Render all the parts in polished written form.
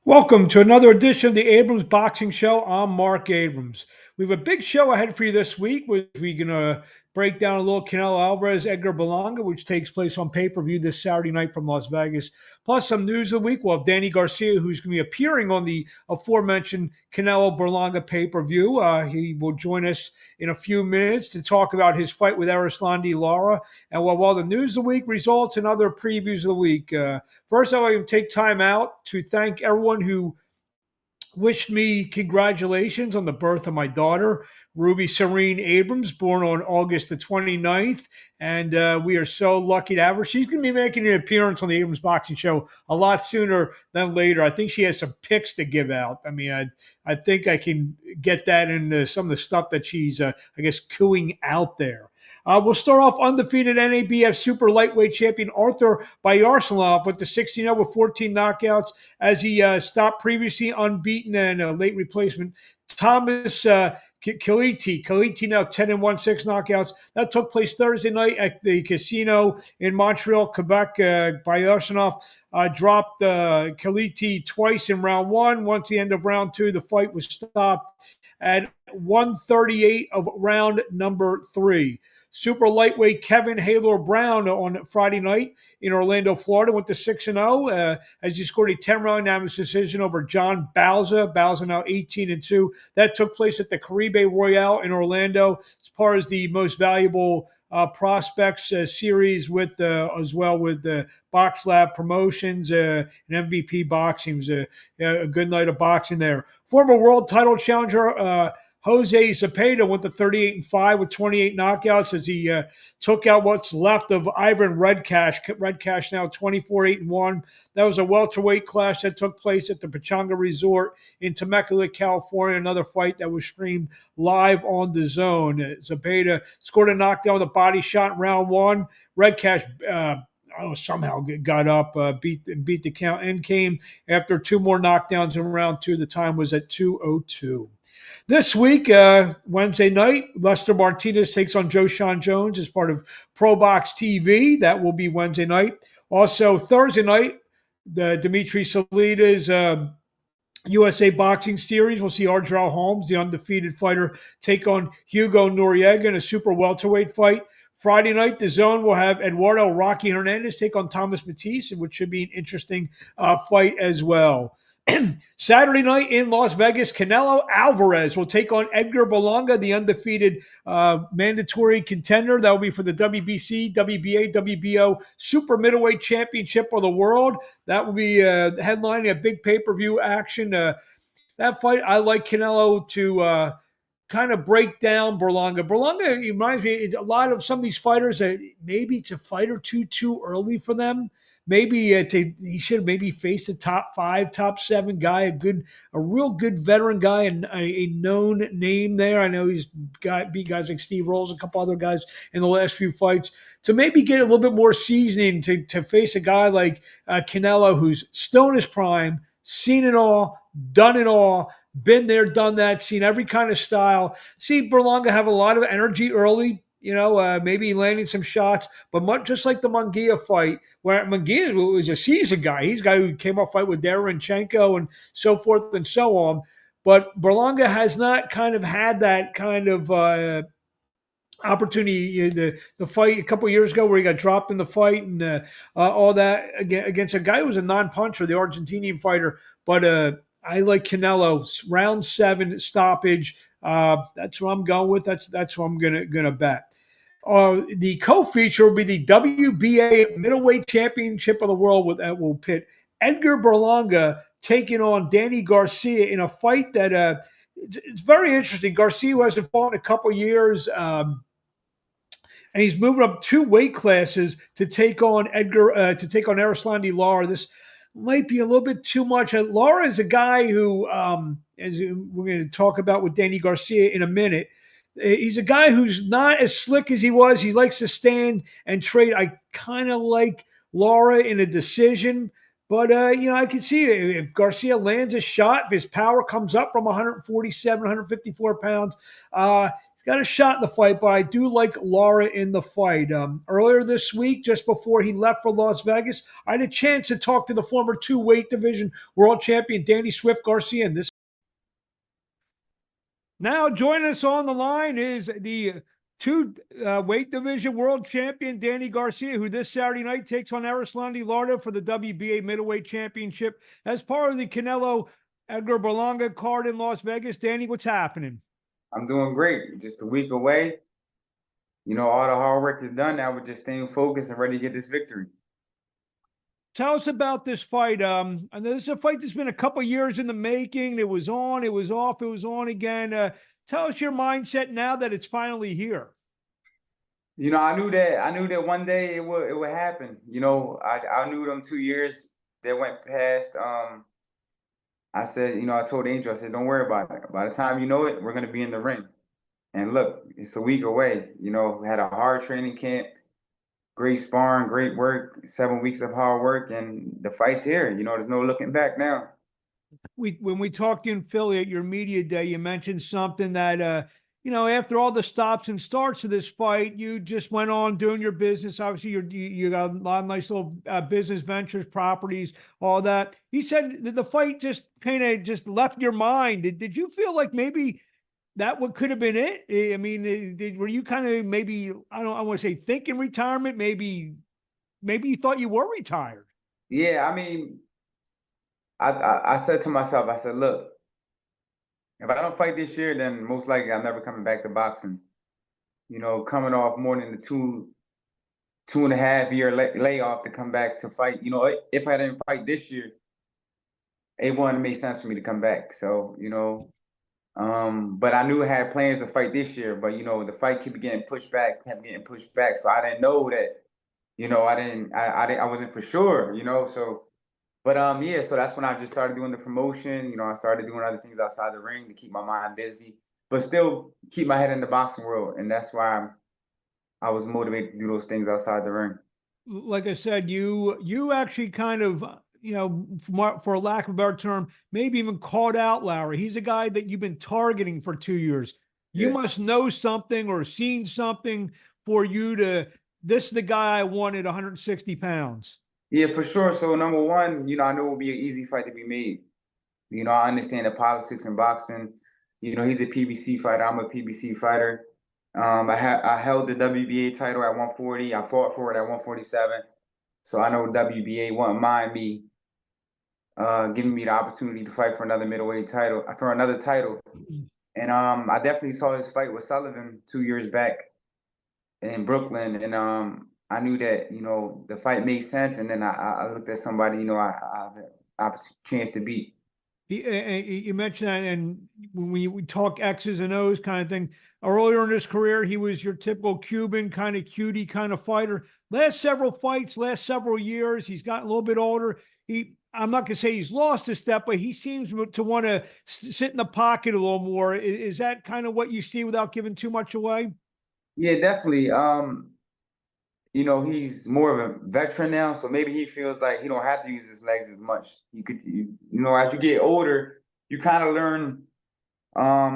Welcome to another edition of the Abrams Boxing Show. I'm Marc Abrams. We have a big show ahead for you this week. We're going to break down a little Canelo Alvarez, Edgar Berlanga, which takes place on pay-per-view this Saturday night from Las Vegas. Plus some news of the week. We'll have Danny Garcia, who's going to be appearing on the aforementioned Canelo Berlanga pay-per-view. He will join us in a few minutes to talk about his fight with Erislandy Lara. And while the news of the week, results, and other previews of the week. First, I'd like to take time out to thank everyone who wished me congratulations on the birth of my daughter, Ruby Serene Abrams, born on August the 29th. And we are so lucky to have her. She's going to be making an appearance on the Abrams Boxing Show a lot sooner than later. I think she has some picks to give out. I mean, I think I can get that in some of the stuff that she's, cooing out there. We'll start off undefeated NABF super lightweight champion Arthur Bayarsalov with the 16-0 with 14 knockouts as he stopped previously unbeaten and a late replacement Thomas Kaliti. Kaliti now 10-1, 6 knockouts. That took place Thursday night at the casino in Montreal, Quebec. Bayarsalov dropped Kaliti twice in round one. Once the end of round two, the fight was stopped at 1:38 of round number 3. Super lightweight Kevin Haylor Brown on Friday night in Orlando, Florida, went to 6-0 as he scored a 10-round unanimous decision over John Bauza. Bauza now 18-2. That took place at the Caribe Royale in Orlando as part of the most valuable prospects series with as well with the Box Lab Promotions and MVP Boxing. It was a good night of boxing there. Former world title challenger Jose Zepeda went to 38-5 with 28 knockouts as he took out what's left of Ivan Redcash. Redcash now 24-8-1. That was a welterweight clash that took place at the Pechanga Resort in Temecula, California. Another fight that was streamed live on the Zone. Zepeda scored a knockdown with a body shot in round one. Redcash somehow got up, beat the count, and came after two more knockdowns in round two. The time was at 2:02. This week, Wednesday night, Lester Martinez takes on Joe Sean Jones as part of Pro Box TV. That will be Wednesday night. Also, Thursday night, the Dimitri Salidas USA Boxing Series. We'll see Ardrell Holmes, the undefeated fighter, take on Hugo Noriega in a super welterweight fight. Friday night, the Zone will have Eduardo Rocky Hernandez take on Thomas Matisse, which should be an interesting fight as well. Saturday night in Las Vegas, Canelo Alvarez will take on Edgar Berlanga, the undefeated mandatory contender. That will be for the WBC, WBA, WBO Super Middleweight Championship of the World. That will be headlining a big pay-per-view action. That fight, I like Canelo to kind of break down Berlanga. Berlanga reminds me, it's a lot of some of these fighters, maybe it's a fight or two too early for them. Maybe he should maybe face a top 5, top 7 guy, a real good veteran guy, and a known name there. I know he's beat guys like Steve Rolls, a couple other guys in the last few fights. To maybe get a little bit more seasoning to face a guy like Canelo, who's still in his prime, seen it all, done it all, been there, done that, seen every kind of style. See Berlanga have a lot of energy early. Maybe landing some shots, but just like the Munguia fight, where Munguia was a seasoned guy. He's a guy who came off fight with Derenchenko and so forth and so on. But Berlanga has not kind of had that kind of opportunity. The fight a couple of years ago where he got dropped in the fight and all that against a guy who was a non-puncher, the Argentinian fighter. But I like Canelo, round 7 stoppage. That's what I'm going with. That's what I'm gonna bet. The co-feature will be the WBA Middleweight Championship of the World that will pit Edgar Berlanga taking on Danny Garcia in a fight that it's very interesting. Garcia, who hasn't fought in a couple years, and he's moving up 2 weight classes to take on Erislandy Lara. This might be a little bit too much. Lara is a guy who, as we're going to talk about with Danny Garcia in a minute, he's a guy who's not as slick as he was. He likes to stand and trade. I kind of like Lara in a decision, but, I can see if Garcia lands a shot, if his power comes up from 147, 154 pounds, he's got a shot in the fight, but I do like Lara in the fight. Earlier this week, just before he left for Las Vegas, I had a chance to talk to the former two-weight division world champion Danny Garcia, and this. Now joining us on the line is the two weight division world champion Danny Garcia, who this Saturday night takes on Erislandy Lara for the WBA Middleweight Championship as part of the Canelo Edgar Berlanga card in Las Vegas. Danny, what's happening? I'm doing great. Just a week away. You know, all the hard work is done now. We're just staying focused and ready to get this victory. Tell us about this fight. I know this is a fight that's been a couple years in the making. It was on, it was off, it was on again. Tell us your mindset now that it's finally here. You know, I knew that one day it would happen. You know, I knew them 2 years that went past. I said, you know, I told Angel, I said, don't worry about it. By the time you know it, we're gonna be in the ring. And look, it's a week away. You know, we had a hard training camp, great sparring, great work, 7 weeks of hard work, and the fight's here. You know, there's no looking back now. When we talked in Philly at your media day, you mentioned something that you know, after all the stops and starts of this fight, you just went on doing your business. Obviously, you got a lot of nice little business ventures, properties, all that. He said that the fight just kind of just left your mind. Did you feel like maybe that what could have been it? I mean, were you kind of maybe, I want to say thinking retirement? Maybe you thought you were retired. Yeah, I mean, I said to myself, I said, look, if I don't fight this year, then most likely I'm never coming back to boxing. You know, coming off more than the 2.5 year layoff to come back to fight. You know, if I didn't fight this year, it wouldn't make sense for me to come back. So, you know, but I knew I had plans to fight this year, but you know, the fight kept getting pushed back, kept getting pushed back. So I didn't know that, you know, I wasn't for sure, you know. So but yeah, so that's when I just started doing the promotion. You know, I started doing other things outside the ring to keep my mind busy, but still keep my head in the boxing world. And that's why I was motivated to do those things outside the ring. Like I said, you actually kind of, you know, for a lack of a better term, maybe even called out Lowry. He's a guy that you've been targeting for 2 years. You Yeah. must know something or seen something for you to, this is the guy I wanted 160 pounds. Yeah, for sure. So number one, you know, I knew it would be an easy fight to be made. You know, I understand the politics in boxing. You know, he's a PBC fighter. I'm a PBC fighter. I held the WBA title at 140. I fought for it at 147. So I know WBA wouldn't mind me giving me the opportunity to fight for another middleweight title, for another title. And I definitely saw his fight with Sullivan 2 years back in Brooklyn, and I knew that, you know, the fight made sense. And then I looked at somebody, you know, I have a chance to beat. You mentioned that, and when we talk X's and O's kind of thing, earlier in his career, he was your typical Cuban kind of cutie kind of fighter. Last several fights, last several years, he's gotten a little bit older. I'm not going to say he's lost a step, but he seems to want to sit in the pocket a little more. Is that kind of what you see without giving too much away? Yeah, definitely. You know, he's more of a veteran now, so maybe he feels like he don't have to use his legs as much. You know, as you get older, you kind of learn, how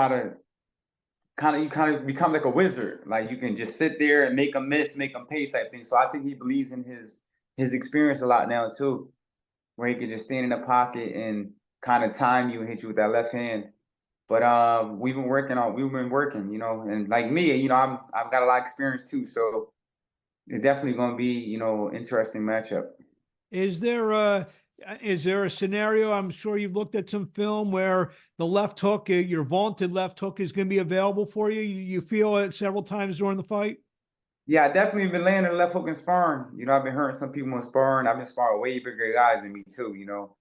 to you kind of become like a wizard. Like you can just sit there and make them miss, make them pay type thing. So I think he believes in his experience a lot now too, where he could just stand in the pocket and kind of time you and hit you with that left hand. But we've been working, you know, and like me, you know, I've got a lot of experience too. So it's definitely going to be, you know, interesting matchup. Is there a scenario? I'm sure you've looked at some film where the left hook, your vaunted left hook, is going to be available for you. You feel it several times during the fight. Yeah, I definitely been landing the left hook and sparring. You know, I've been hurting some people in sparring. I've been sparring way bigger guys than me too. You know,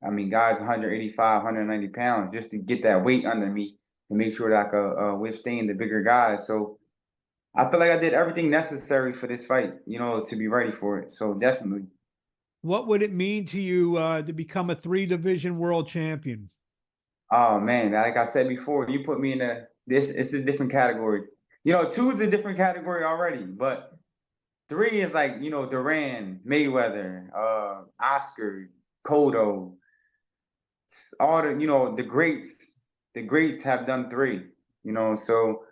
I mean, guys 185, 190 pounds just to get that weight under me to make sure that I could withstand the bigger guys. So I feel like I did everything necessary for this fight, you know, to be ready for it. So definitely. What would it mean to you to become a 3 division world champion? Oh man, like I said before, you put me in it's a different category. You know, two is a different category already, but three is like, you know, Duran, Mayweather, Oscar, Cotto, all the, you know, the greats have done three. You know, so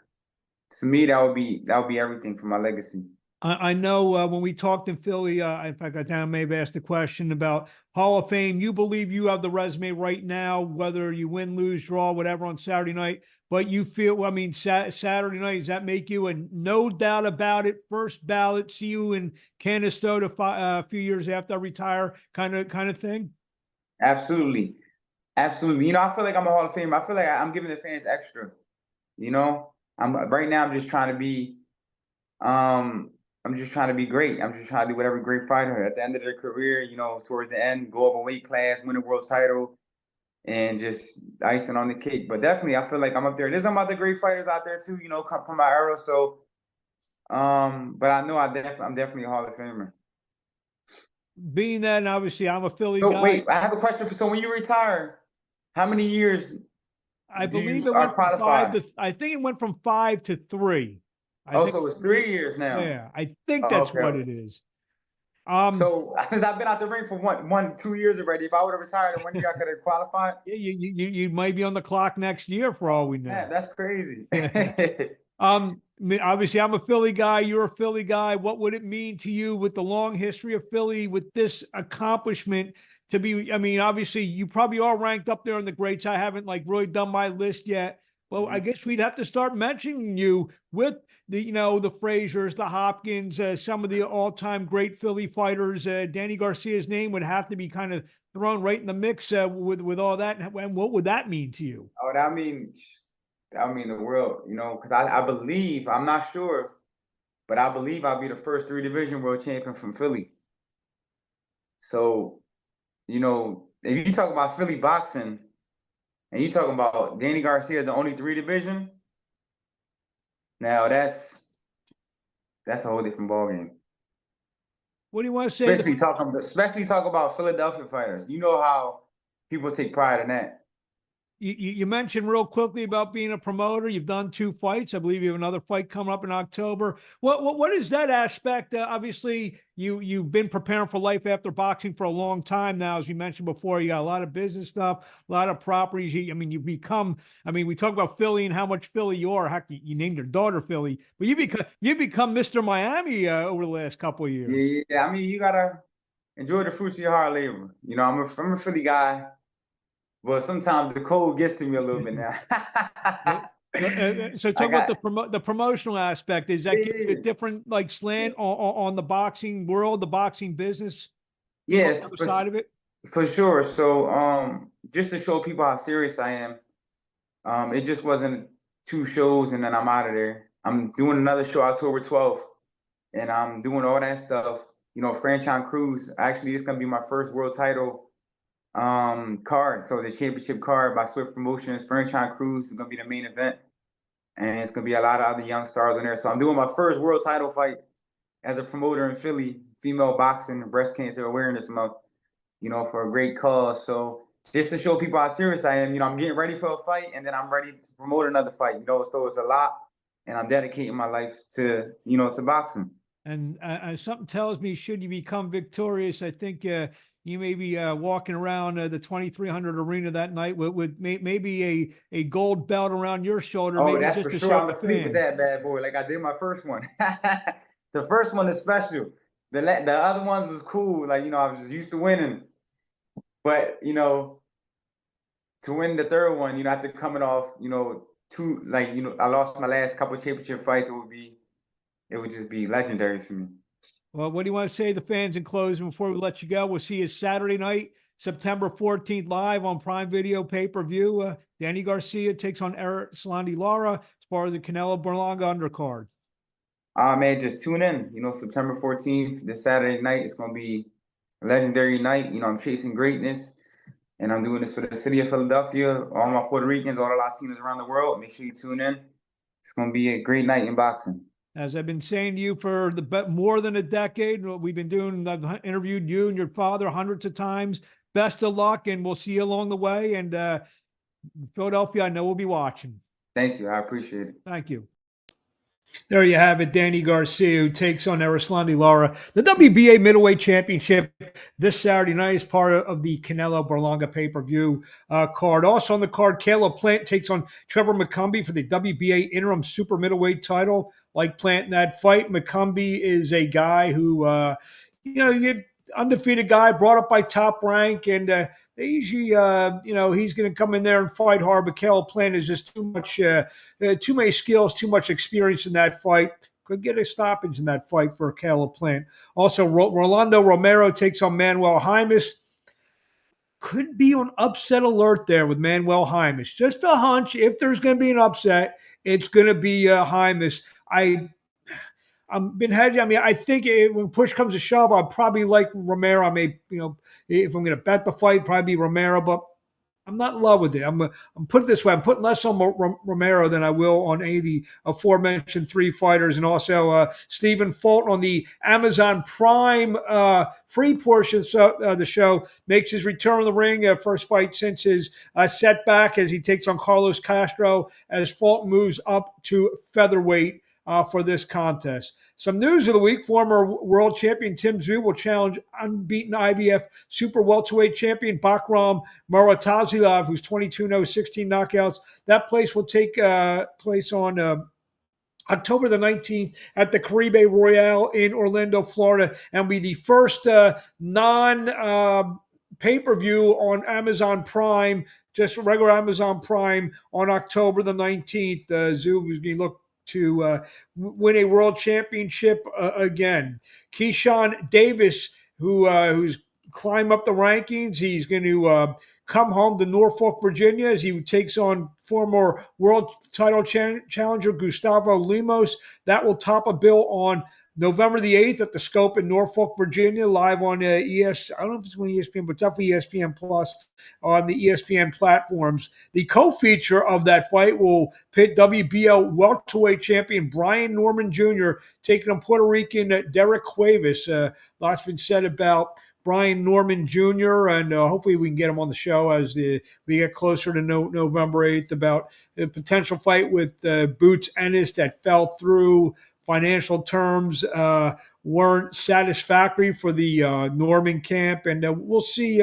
to me, that would be everything for my legacy. I know when we talked in Philly, in fact, I may have asked a question about Hall of Fame. You believe you have the resume right now, whether you win, lose, draw, whatever on Saturday night. But you feel, I mean, Saturday night, does that make you a no doubt about it, first ballot, see you in Canastota a few years after I retire kind of thing? Absolutely, absolutely. You know, I feel like I'm a Hall of Famer. I feel like I'm giving the fans extra. You know, I'm right now. I'm just trying to be. I'm just trying to be great. I'm just trying to do whatever great fighter at the end of their career. You know, towards the end, go up a weight class, win a world title, and just icing on the cake. But definitely, I feel like I'm up there. There's some other great fighters out there too. You know, come from my era. So, but I know I'm definitely a Hall of Famer. Being that, and obviously, I'm a Philly So guy. wait, I have a question. So when you retire, how many years I do believe you it went from five qualify? to, I think it went from 5 to 3. I Oh, think, so it's 3 years now. yeah, I think Oh, that's okay, what okay. it is. So since I've been out the ring for 2 years already, if I would have retired in 1 year, I could have qualified. Yeah, you might be on the clock next year for all we Man, know. that's crazy. I mean, obviously, I'm a Philly guy. You're a Philly guy. What would it mean to you with the long history of Philly, with this accomplishment to be? I mean, obviously, you probably are ranked up there in the greats. I haven't like really done my list yet. Well, I Mhm. guess we'd have to start mentioning you with the, the Fraziers, the Hopkins, some of the all-time great Philly fighters. Danny Garcia's name would have to be kind of thrown right in the mix with all that. And what would that mean to you? Oh, that mean the world, you know, because I believe, I'm not sure, but I believe I'll be the first three division world champion from Philly. So, you know, if you talk about Philly boxing and you talking about Danny Garcia, the only three division, now that's a whole different ballgame. What do you want to say? Especially talk about Philadelphia fighters. You know how people take pride in that. You mentioned real quickly about being a promoter. You've done 2 fights. I believe you have another fight coming up in October. What is that aspect? Obviously, you've been preparing for life after boxing for a long time now, as you mentioned before. You got a lot of business stuff, a lot of properties. I mean, you become. I mean, we talk about Philly and how much Philly you are. Heck, you named your daughter Philly, but you become Mr. Miami over the last couple of years. Yeah. I mean, you gotta enjoy the fruits of your hard labor. You know, I'm a Philly guy, but sometimes the cold gets to me a little bit now. So I talk about got the promotional aspect. Is that yeah, give you a different like slant on the boxing world, the boxing business, being on the yes, other side of it? for sure. So just to show people how serious I am, it just wasn't 2 shows and then I'm out of there. I'm doing another show October 12th, and I'm doing all that stuff. You know, franchise cruise. Actually, it's gonna be my first world title card. So the championship card by Swift Promotions, franchise cruise is gonna be the main event, and it's gonna be a lot of other young stars in there. So I'm doing my first world title fight as a promoter in Philly, female boxing breast cancer awareness month. You know, for a great cause. So just to show people how serious I am, you know, I'm getting ready for a fight, and then I'm ready to promote another fight. You know, so it's a lot, and I'm dedicating my life to to boxing. And something tells me, should you become victorious, I think you may be walking around the 2300 arena that night with maybe a gold belt around your shoulder, Oh, maybe that's just for to sure. show I'm the asleep with fans. that bad boy, like I did my first one. The first one is special. The other ones was cool. Like I was just used to winning, but to win the third one, after coming off, two I lost my last couple championship fights. It would just be legendary for me. Well, what do you want to say to the fans in closing before we let you go? We'll see you Saturday night, September 14th, live on Prime Video pay-per-view. Danny Garcia takes on Erislandy Lara as far as the Canelo Berlanga undercard. Man, just tune in. September 14th, this Saturday night, it's gonna be a legendary night. I'm chasing greatness, and I'm doing this for the city of Philadelphia, all my Puerto Ricans, all the Latinos around the world. Make sure you tune in. It's gonna be a great night in boxing. As I've been saying to you for more than a decade, what we've been doing, I've interviewed you and your father hundreds of times. Best of luck, and we'll see you along the way. And Philadelphia, I know we'll be watching. Thank you. I appreciate it. Thank you. There you have it, Danny Garcia, who takes on Erislandy Lara, the WBA Middleweight Championship this Saturday night as part of the Canelo Berlanga pay-per-view card. Also on the card, Caleb Plant takes on Trevor McCumbee for the WBA Interim Super Middleweight title. Like Plant in that fight, McCumbee is a guy who, you get undefeated guy brought up by Top Rank, and they usually, he's going to come in there and fight hard. But Caleb Plant is just too many skills, too much experience in that fight. Could get a stoppage in that fight for Caleb Plant. Also, Rolando Romero takes on Manuel Jaimes. Could be on upset alert there with Manuel Jaimes. Just a hunch. If there's going to be an upset, it's going to be Jaimes. I'm been hedging. I mean, I think when push comes to shove, I'll probably like Romero. I may, if I'm going to bet the fight, probably be Romero, but I'm not in love with it. I'm put it this way. I'm putting less on Romero than I will on any of the aforementioned three fighters, and also Stephen Fulton on the Amazon Prime free portion of the show makes his return to the ring. First fight since his setback as he takes on Carlos Castro as Fulton moves up to featherweight for this contest. Some news of the week: former world champion Tim Tszyu will challenge unbeaten IBF super welterweight champion Bakram Muratazilov, who's 22-0, 16 knockouts. That place will take place on October the 19th at the Caribe Royale in Orlando, Florida, and will be the first non pay-per-view on Amazon Prime, just regular Amazon Prime, on October the 19th. Tszyu is going to look to win a world championship again. Keyshawn Davis, who's climbed up the rankings, he's going to come home to Norfolk, Virginia, as he takes on former world title challenger Gustavo Lemos. That will top a bill on November the 8th at the Scope in Norfolk, Virginia, live on I don't know if it's on ESPN, but definitely ESPN Plus on the ESPN platforms. The co-feature of that fight will pit WBO welterweight champion Brian Norman Jr. taking on Puerto Rican Derek Cuevas. Lots been said about Brian Norman Jr., and hopefully we can get him on the show as we get closer to November 8th, about the potential fight with Boots Ennis that fell through. Financial terms weren't satisfactory for the Norman camp, and we'll see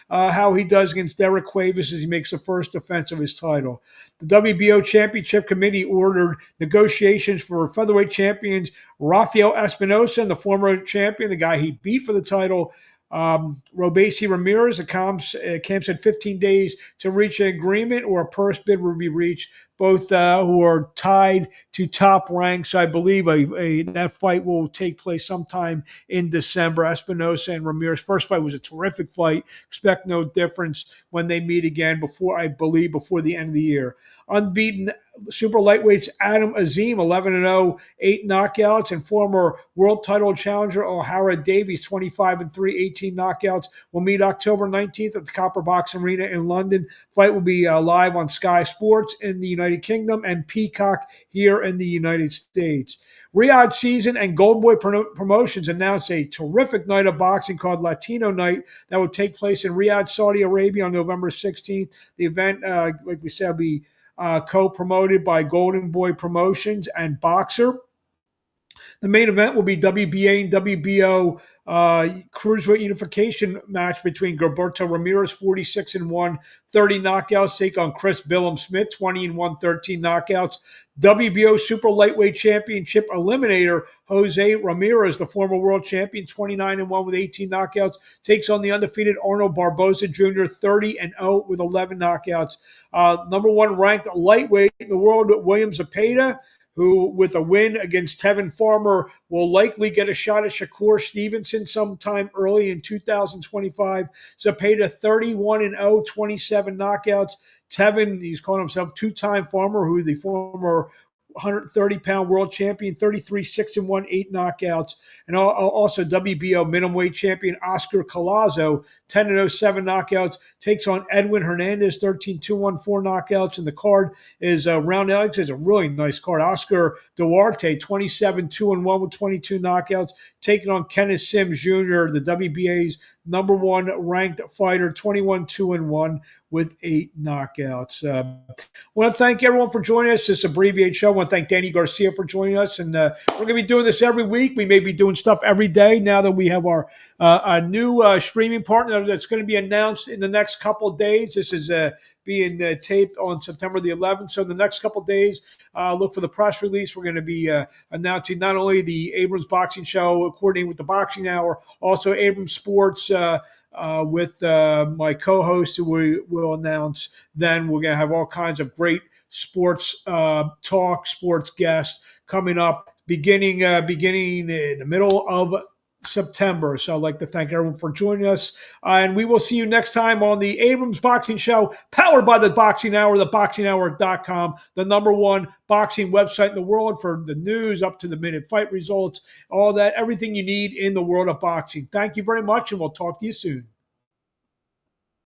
how he does against Derek Cuevas as he makes the first defense of his title. The WBO Championship Committee ordered negotiations for featherweight champions Rafael Espinosa, and the former champion, the guy he beat for the title, Robesi Ramirez. The camp said 15 days to reach an agreement, or a purse bid will be reached. Both who are tied to top ranks. I believe that fight will take place sometime in December. Espinosa and Ramirez. First fight was a terrific fight. Expect no difference when they meet again before the end of the year. Unbeaten super lightweights Adam Azim, 11-0, 8 knockouts, and former world title challenger O'Hara Davies, 25-3, 18 knockouts, will meet October 19th at the Copper Box Arena in London. Fight will be live on Sky Sports in the United Kingdom and Peacock here in the United States. Riyadh Season and Golden Boy Promotions announced a terrific night of boxing called Latino Night that will take place in Riyadh, Saudi Arabia on November 16th. The event, like we said, will be co-promoted by Golden Boy Promotions and Boxer. The main event will be WBA and WBO cruiserweight unification match between Gilberto Ramirez, 46-1, 30 knockouts, take on Chris Billum Smith, 20-1, 13 knockouts. WBO Super Lightweight Championship Eliminator Jose Ramirez, the former world champion, 29-1 with 18 knockouts, takes on the undefeated Arnold Barboza Jr., 30-0 with 11 knockouts. Number one ranked lightweight in the world, William Zepeda, who, with a win against Tevin Farmer, will likely get a shot at Shakur Stevenson sometime early in 2025. Zepeda, 31-0, 27 knockouts. Tevin, he's calling himself two-time Farmer, who the former 130-pound world champion, 33-6-1, 8 knockouts. And also WBO middleweight champion Oscar Collazo, 10-0, 7 knockouts, takes on Edwin Hernandez, 13-2-1, 4 knockouts. And the card is round Alex is a really nice card. Oscar Duarte, 27-2-1 with 22 knockouts, taking on Kenneth Sims Jr., the WBA's #1 ranked fighter, 21-2-1 with 8 knockouts. I want to thank everyone for joining us. This abbreviated show. I want to thank Danny Garcia for joining us. And we're going to be doing this every week. We may be doing stuff every day now that we have our a new streaming partner that's going to be announced in the next couple of days. This is being taped on September the 11th. So in the next couple of days, look for the press release. We're going to be announcing not only the Abrams Boxing Show, coordinating with the Boxing Hour, also Abrams Sports with my co-host, who we will announce. Then we're going to have all kinds of great sports talk, sports guests coming up, beginning in the middle of September. So I'd like to thank everyone for joining us. And we will see you next time on the Abrams Boxing Show, powered by the Boxing Hour, theboxinghour.com, the #1 boxing website in the world for the news, up to the minute fight results, all that, everything you need in the world of boxing. Thank you very much, and we'll talk to you soon.